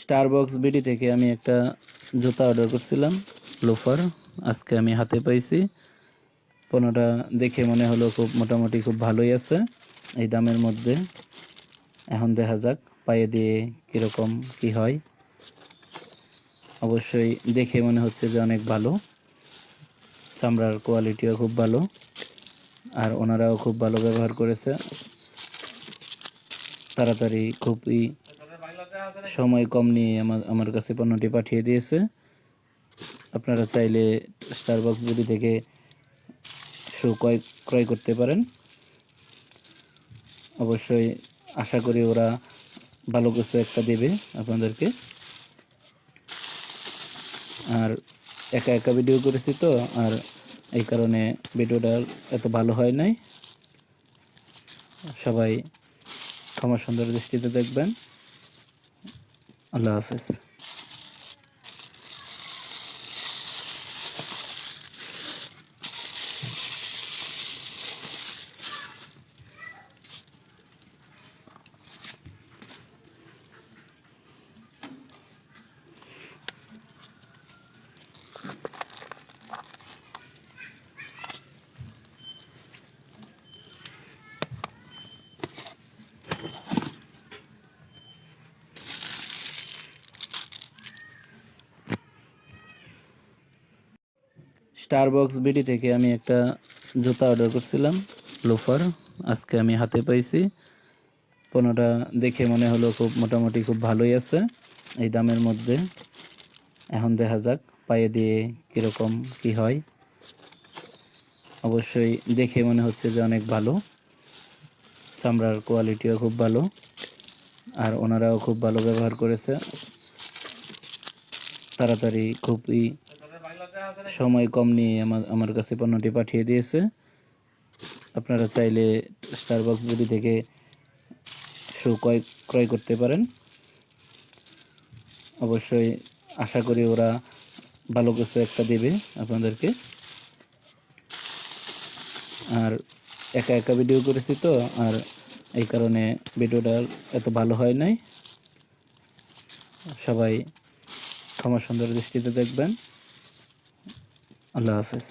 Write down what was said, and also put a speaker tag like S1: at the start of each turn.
S1: স্টারবক্স BD থেকে আমি একটা জুতা অর্ডার করছিলাম, লোফার। আজকে আমি হাতে পাইছি। পণ্যটা দেখে মনে হলো মোটামুটি খুব ভালোই আছে এই দামের মধ্যে। এখন দেখা যাক পায়ে দিয়ে কীরকম কি হয়। অবশ্যই দেখে মনে হচ্ছে যে অনেক ভালো, চামড়ার কোয়ালিটিও খুব ভালো, আর ওনারাও খুব ভালো ব্যবহার করেছে। তাড়াতাড়ি খুবই সময় কম নিয়ে আমার কাছে পণ্যটি পাঠিয়ে দিয়েছে। আপনারা চাইলে স্টারবক্স বিডি থেকে শু ক্রয় করতে পারেন। অবশ্যই আশা করি ওরা ভালো কিছু একটা দেবে আপনাদেরকে। আর একা একা ভিডিও করেছি তো, আর এই কারণে ভিডিওটা এত ভালো হয় নাই। সবাই ক্ষমা সুন্দর দৃষ্টিতে দেখবেন। আল্লাহ হাফেজ। স্টারবক্স বিডি থেকে আমি একটা জুতা অর্ডার করছিলাম, লোফার। আজকে আমি হাতে পাইছি। পণ্যটা দেখে মনে হলো মোটামুটি খুব ভালোই আছে এই দামের মধ্যে। এখন দেখা যাক পায়ে দিয়ে কীরকম কি হয়। অবশ্যই দেখে মনে হচ্ছে যে অনেক ভালো, চামড়ার কোয়ালিটিও খুব ভালো, আর ওনারাও খুব ভালো ব্যবহার করেছে। তাড়াতাড়ি খুবই সময় কম নিয়ে আমার কাছে পণ্যটি পাঠিয়ে দিয়েছে। আপনারা চাইলে স্টারবক্স বিডি থেকে শু ক্রয় করতে পারেন। অবশ্যই আশা করি ওরা ভালো কিছু একটা দেবে আপনাদেরকে। আর একা একা ভিডিও করেছি তো, আর এই কারণে ভিডিওটা এত ভালো হয় নাই। সবাই ক্ষমা সুন্দর দৃষ্টিতে দেখবেন। আল্লাহ হাফেজ।